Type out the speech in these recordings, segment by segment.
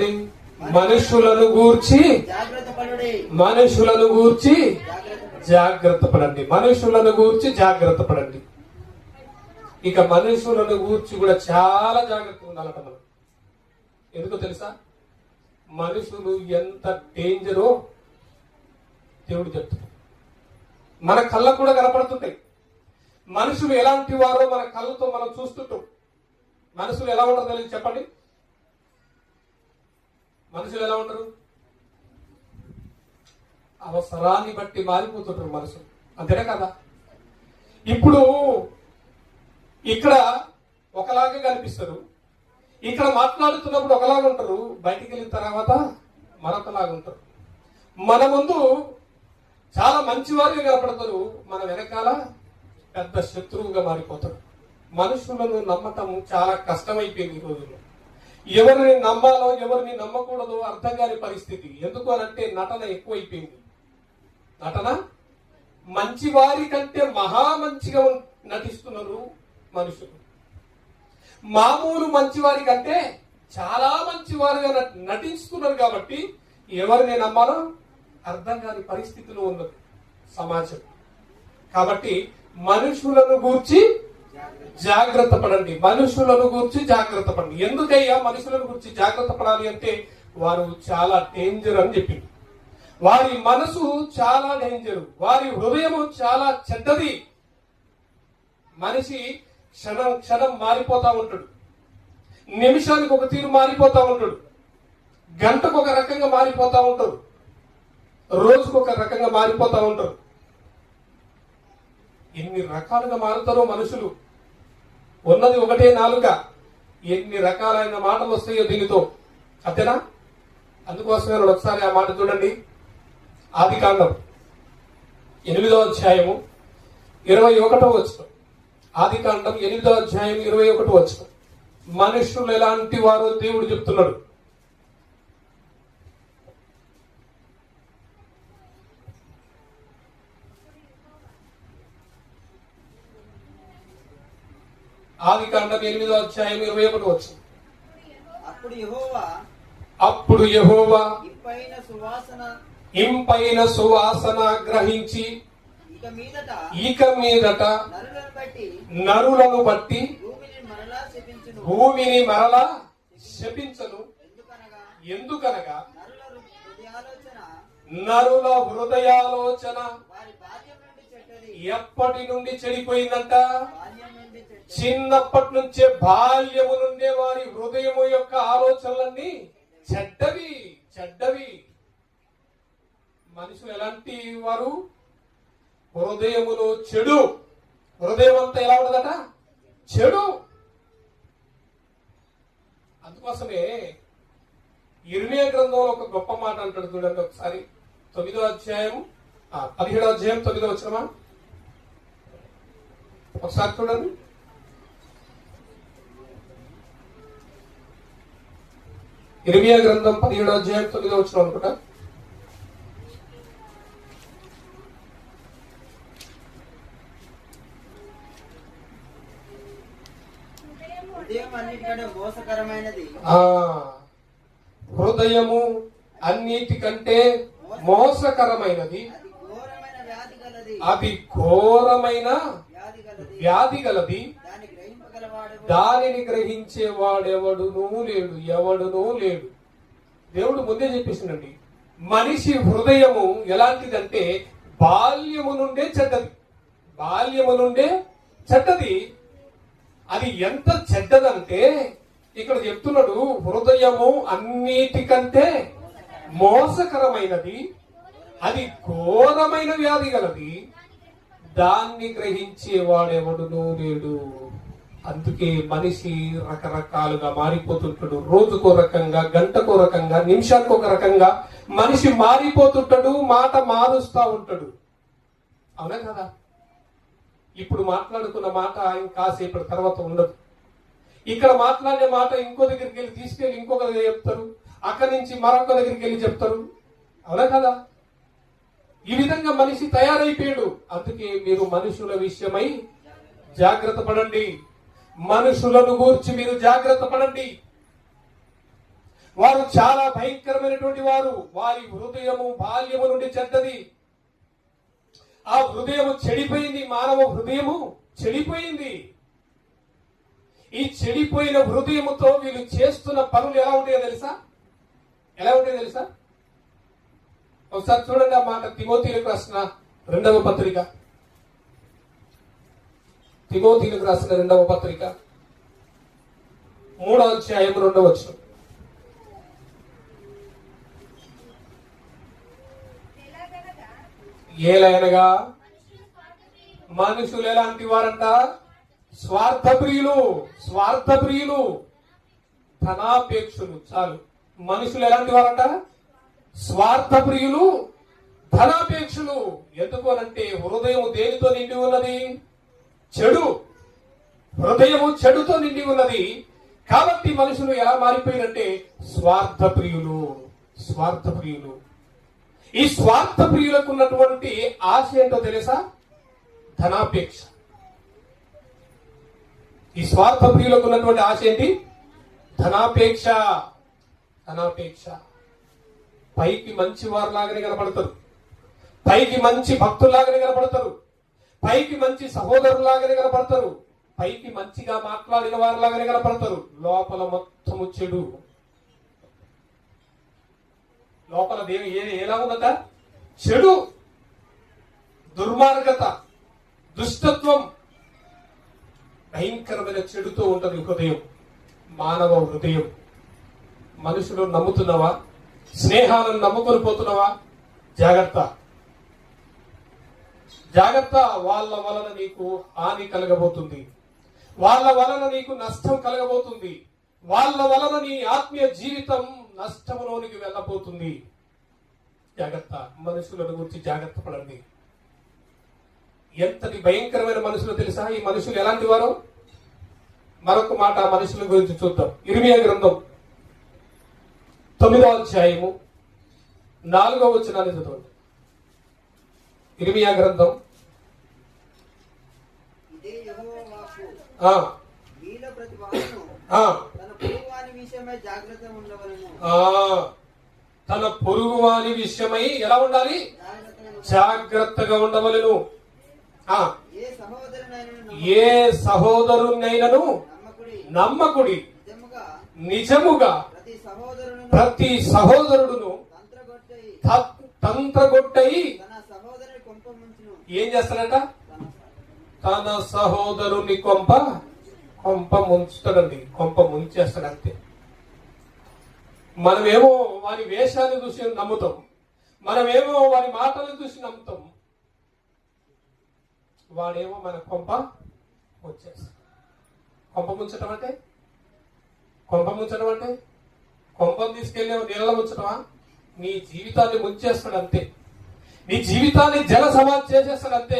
చెప్పండి, మనుషులను గూర్చి మనుషులను గూర్చి జాగ్రత్త పడండి. మనుషులను గూర్చి జాగ్రత్త పడండి. ఇక మనుషులను గూర్చి కూడా చాలా జాగ్రత్తగా ఉండాలట మనం. ఎందుకో తెలుసా? మనుషులు ఎంత డేంజరో దేవుడు చెప్తాడు. మన కళ్ళకు కూడా కనపడుతుంటాయి. మనుషులు ఎలాంటి వారో మన కళ్ళతో మనం చూస్తుంటాం. మనుషులు ఎలా ఉంటారో తెలియదు చెప్పండి. మనుషులు ఎలా ఉంటారు? అవసరాన్ని బట్టి మారిపోతుంటారు మనుషులు, అంతేనే కదా? ఇప్పుడు ఇక్కడ ఒకలాగా కనిపిస్తారు, ఇక్కడ మాట్లాడుతున్నప్పుడు ఒకలాగా ఉంటారు, బయటికి వెళ్ళిన తర్వాత మరొకలాగా ఉంటారు. మన ముందు చాలా మంచివారుగా కనపడతారు, మన వెనకాల పెద్ద శత్రువుగా మారిపోతారు. మనుషులను నమ్మటం చాలా కష్టమైపోయింది ఈ రోజుల్లో. ఎవరిని నమ్మాలో ఎవరిని నమ్మకూడదో అర్థం కాని పరిస్థితి. ఎందుకు అనంటే నటన ఎక్కువైపోయింది. నటన మంచివారి కంటే మహా మంచిగా నటిస్తున్నారు మనుషులు. మామూలు మంచివారి కంటే చాలా మంచివారుగా నటిస్తున్నారు. కాబట్టి ఎవరిని నమ్మాలో అర్థం కాని పరిస్థితిలో ఉన్నది సమాజం. కాబట్టి మనుషులను గూర్చి జాగ్రత్త పడండి. మనుషులను గురించి జాగ్రత్త పడండి. ఎందుకయ్యా మనుషులను గురించి జాగ్రత్త పడాలి అంటే వారు చాలా డేంజర్ అని చెప్పింది. వారి మనసు చాలా డేంజర్, వారి హృదయము చాలా చెడ్డది. మనిషి క్షణం క్షణం మారిపోతా ఉంటాడు, నిమిషానికి ఒక తీరు మారిపోతా ఉంటాడు, గంటకు ఒక రకంగా మారిపోతా ఉంటారు, రోజుకు ఒక రకంగా మారిపోతా ఉంటారు. ఎన్ని రకాలుగా మారుతారో మనుషులు. ఉన్నది ఒకటే నాలుక, ఎన్ని రకాలైన మాటలు వస్తాయో దీనితో, అంతేనా? అందుకోసమే ఒకసారి ఆ మాట చూడండి. ఆదికాండం 8వ అధ్యాయము 21వ వచనం. ఆదికాండం 8వ అధ్యాయం 21వ వచనం. మనుషులు ఎలాంటి వారో దేవుడు చెప్తున్నాడు. ఆదికాండం 8వ అధ్యాయం 21వ వచనం. అప్పుడు యెహోవా ఇంపైన సువాసన గ్రహించి ఇక మీదట నరులను బట్టి భూమిని మరలా శపించను. ఎందుకనగా నరుల హృదయాలోచన ఎప్పటి నుండి చెడిపోయిందంట? చిన్నప్పటి నుంచే, బాల్యము నుండే వారి హృదయము యొక్క ఆలోచనలన్నీ చెడ్డవి చెడ్డవి. మనుషులు ఎలాంటి వారు? హృదయములో చెడు. హృదయం అంతా ఎలా ఉండదట? చెడు. అందుకోసమే ఇర్మియా గ్రంథంలో ఒక గొప్ప మాట అంటాడు చూడండి ఒకసారి. 9వ అధ్యాయం 17వ అధ్యాయం 9వ వచనమా ఒకసారి చూడండి. ఇర్మియా గ్రంథం 17వ అధ్యాయం 9వ వచనం అనుకుంటా. హృదయము అన్నిటికంటే మోసకరమైనది, అది ఘోరమైన వ్యాధి గలది, దానిని గ్రహించేవాడెవడునూ లేడు, ఎవడునూ లేడు. దేవుడు ముందే చెప్పేసిందండి, మనిషి హృదయము ఎలాంటిదంటే బాల్యము నుండే చెడ్డది. బాల్యము నుండే చెడ్డది. అది ఎంత చెడ్డదంటే ఇక్కడ చెప్తున్నాడు, హృదయము అన్నిటికంటే మోసకరమైనది, అది ఘోరమైన వ్యాధి గలది, దాన్ని గ్రహించేవాడెవడునూ లేడు. అందుకే మనిషి రకరకాలుగా మారిపోతుంటాడు. రోజుకో రకంగా, గంటకో రకంగా, నిమిషానికి ఒక రకంగా మనిషి మారిపోతుంటాడు, మాట మారుస్తా ఉంటాడు. అవునా కదా? ఇప్పుడు మాట్లాడుకున్న మాట ఇంకాసేపటి తర్వాత ఉండదు. ఇక్కడ మాట్లాడే మాట ఇంకో దగ్గరికి వెళ్ళి తీసుకెళ్లి ఇంకొక దగ్గర చెప్తారు, అక్కడి నుంచి మరొక దగ్గరికి వెళ్ళి చెప్తారు. అవునా కదా? ఈ విధంగా మనిషి తయారైపోయాడు. అందుకే మీరు మనుషుల విషయమై జాగ్రత్త పడండి. మనుషులను గూర్చి మీరు జాగ్రత్త పడండి. వారు చాలా భయంకరమైనటువంటి వారు. వారి హృదయము బాల్యము నుండి చెడ్డది. ఆ హృదయము చెడిపోయింది. మానవ హృదయము చెడిపోయింది. ఈ చెడిపోయిన హృదయముతో వీళ్ళు చేస్తున్న పనులు ఎలా ఉంటాయో తెలుసా? ఎలా ఉంటాయో తెలుసా? ఒకసారి చూడండి ఆ మాట. తిమోతీయులకు రాసిన 2వ పత్రిక, తిమోతీయులకు రాసిన 2వ పత్రిక 3వ అధ్యాయం 2వ వచనం. ఏలైనగా మనుషులు ఎలాంటి వారంట? స్వార్థప్రియులు. స్వార్థప్రియులు, ధనాపేక్షులు. చాలు. మనుషులు ఎలాంటి వారంట? స్వార్థప్రియులు, ధనాపేక్షులు. ఎందుకు అనంటే హృదయము దేనితో నిండి ఉన్నది? చెడు. హృదయము చెడుతో నిండి ఉన్నది. కాబట్టి మనుషులు ఎలా మారిపోయినంటే స్వార్థప్రియులు. స్వార్థప్రియులు. ఈ స్వార్థప్రియులకు ఉన్నటువంటి ఆశ ఏంటో తెలుసా? ధనాపేక్ష. ఈ స్వార్థప్రియులకు ఉన్నటువంటి ఆశ ఏంటి? ధనాపేక్ష. ధనాపేక్ష. పైకి మంచి వారిలాగానే కనపడతారు, పైకి మంచి భక్తుల్లాగానే కనపడతారు, పైకి మంచి సహోదరులాగానే కనపడతారు, పైకి మంచిగా మాట్లాడిన వారిలాగానే కనపడతారు. లోపల మొత్తము చెడు. లోపల ఎలా ఉందట? చెడు, దుర్మార్గత, దుష్టత్వం, భయంకరమైన చెడుతో ఉంటది హృదయం, మానవ హృదయం. మనుషులు నమ్ముతున్నావా? స్నేహాలను నమ్ముకొని పోతున్నావా? జాగ్రత్త, జాగ్రత్త. వాళ్ళ వలన నీకు హాని కలగబోతుంది, వాళ్ళ వలన నీకు నష్టం కలగబోతుంది, వాళ్ళ వలన నీ ఆత్మీయ జీవితం నష్టంలోనికి వెళ్ళబోతుంది. జాగ్రత్త. మనుషులను గురించి జాగ్రత్త పడండి. ఎంతటి భయంకరమైన మనుషులు తెలుసా ఈ మనుషులు? ఎలాంటి వారు? మరొక మాట మనుషుల గురించి చూద్దాం. ఇర్మియా గ్రంథం 9వ అధ్యాయము 4వ వచనాన్ని చదవండి. ఇర్మియా గ్రంథం తన పొరుగు వాని విషయమై ఎలా ఉండాలి? జాగ్రత్తగా ఉండవలెను. ఏ సహోదరునైనను నమ్మకుడి, నిజముగా ప్రతి సహోదరుడును తంత్రగొట్టై ఏం చేస్తాడట? తన సహోదరుని కొంప ముంచుతాడండి. కొంప ముంచేస్తాడు అంతే. మనమేమో వారి వేషాన్ని చూసి నమ్ముతాం, మనమేమో వారి మాటలను చూసి నమ్ముతాం, వాడేమో మన కొంప ముంచేస్తాడు. కొంప ముంచడం అంటే కొంపను తీసుకెళ్ళే నీళ్ళ ముంచటమా? నీ జీవితాన్ని ముంచేస్తాడు అంతే. నీ జీవితాన్ని జల సమాధి చేసేస్తాడు అంతే.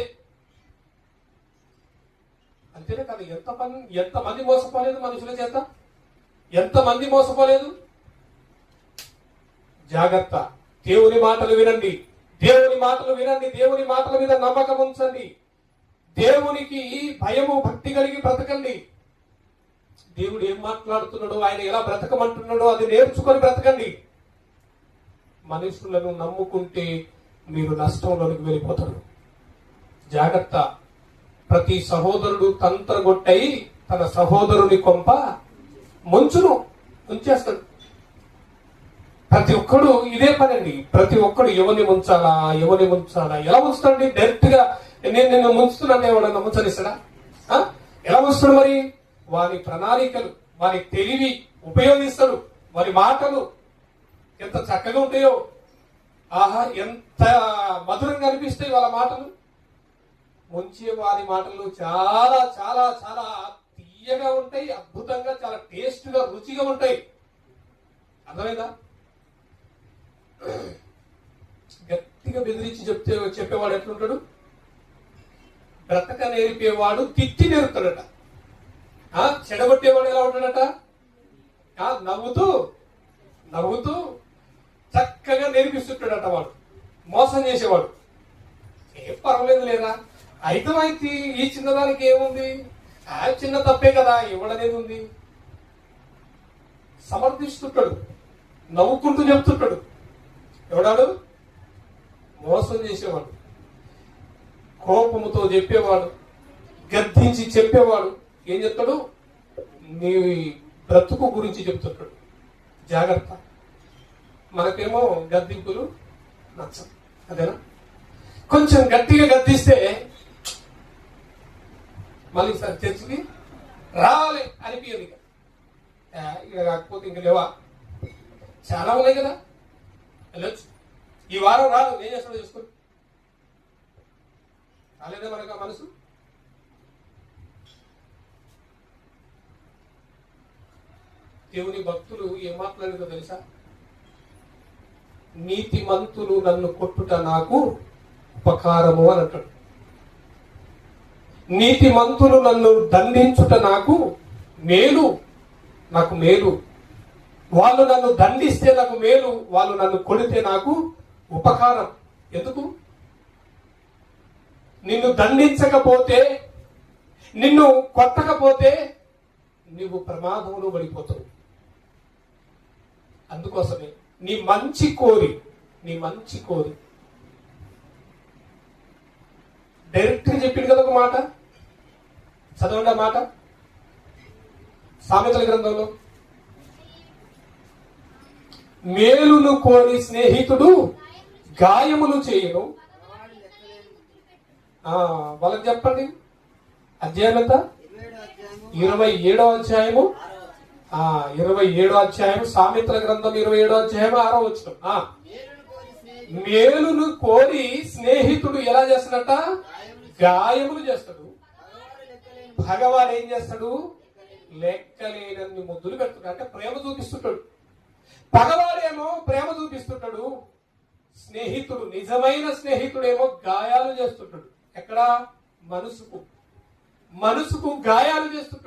అంతేనే కాదు. ఎంతమంది మోసపోలేదు మనుషుల చేత? ఎంతమంది మోసపోలేదు? జాగ్రత్త. దేవుని మాటలు వినండి, దేవుని మాటలు వినండి, దేవుని మాటల మీద నమ్మకం ఉంచండి, దేవునికి భయము భక్తి కలిగి బ్రతకండి. దేవుడు ఏం మాట్లాడుతున్నాడో, ఆయన ఎలా బ్రతకమంటున్నాడో అది నేర్చుకొని బ్రతకండి. మనుషులను నమ్ముకుంటే మీరు నష్టంలోనికి వెళ్ళిపోతారు. జాగ్రత్త. ప్రతి సహోదరుడు తంత్రగొట్టై తన సహోదరుని కొంప ముంచేస్తాడు. ప్రతి ఒక్కడు ఇదే పనండి. ప్రతి ఒక్కడు ఎవరిని ముంచాలా ఎలా ముంచుతాడండి? డైరెక్ట్ గా నేను ముంచుతున్నాను ఎవడన్నా ముంచనిస్తాడా? ఎలా ముంచుతాడు మరి? వారి ప్రణాళికలు, వారి తెలివి ఉపయోగిస్తాడు. వారి మాటలు ఎంత చక్కగా ఉంటాయో, ఆహా ఎంత మధురంగా అనిపిస్తాయి వాళ్ళ మాటలు. ముంచే వారి మాటలు చాలా చాలా చాలా తీయగా ఉంటాయి, అద్భుతంగా, చాలా టేస్ట్ గా, రుచిగా ఉంటాయి. అర్థమైందా? గట్టిగా బెదిరించి చెప్పేవాడు ఎట్లుంటాడు? బ్రతక నేర్పేవాడు తిట్టి నేర్పుతాడట. చెడగొట్టేవాడు ఎలా ఉంటాడట? నవ్వుతూ చక్కగా నేర్పిస్తుంటాడట. వాడు మోసం చేసేవాడు. ఏం పర్వాలేదు లేదా, అయితే ఈ చిన్నదానికి ఏముంది, చిన్న తప్పే కదా, ఇవ్వడనేది ఉంది. సమర్థిస్తుంటాడు. నవ్వుకుంటూ చెప్తుంటాడు. ఎవడాడు? మోసం చేసేవాడు, కోపముతో చెప్పేవాడు, గద్దించి చెప్పేవాడు. ఏం చెప్తాడు? నీ బ్రతుకు గురించి చెప్తుంటాడు. జాగ్రత్త. మనకేమో గద్దింపులు నచ్చం, అదేనా? కొంచెం గట్టిగా గద్దిస్తే మళ్ళీ సార్ చర్చికి రావాలి అనిపించదు. ఇక కాకపోతే ఇంక లేవా, చాలా ఉన్నాయి కదా, వెళ్ళొచ్చు. ఈ వారం రాదు, ఏం చేస్తాడో చూసుకోండి. రాలేదా మనకు ఆ మనసు? దేవుని భక్తులు ఏం మాట్లాడిందో తెలుసా? నీతిమంతులు నన్ను కొట్టుట నాకు ఉపకారము అని అంటాడు. నీతిమంతులు నన్ను దండించుట నాకు మేలు, నాకు మేలు. వాళ్ళు నన్ను దండిస్తే నాకు మేలు, వాళ్ళు నన్ను కొడితే నాకు ఉపకారం. ఎందుకు? నిన్ను దండించకపోతే, నిన్ను కొట్టకపోతే నీవు ప్రమాదంలో పడిపోతావు. అందుకోసమే నీ మంచి కోరి డైరెక్ట్ గా చెప్పింది కదా ఒక మాట. చదవండి ఆ మాట సామెతల గ్రంథంలో. మేలును కోరి స్నేహితుడు గాయములు చేయను. వాళ్ళకి చెప్పండి. అధ్యాయం ఎంత? 27వ అధ్యాయము. 27వ అధ్యాయం సామెతల గ్రంథం 27వ అధ్యాయం 6వ వచనం. మేలును కోరి స్నేహితుడు ఎలా చేస్తాడట? గాయములు చేస్తాడు. భగవాన్ ఏం చేస్తాడు? లెక్కలేనన్ని ముద్దులు పెడుతున్నాడు. అంటే ప్రేమ చూపిస్తుంటాడు. పగవాడేమో ప్రేమ చూపిస్తుంటాడు. స్నేహితుడు, నిజమైన స్నేహితుడేమో గాయాలు చేస్తుంటాడు. ఎక్కడ? మనసుకు గాయాలు చేస్తుంటాడు.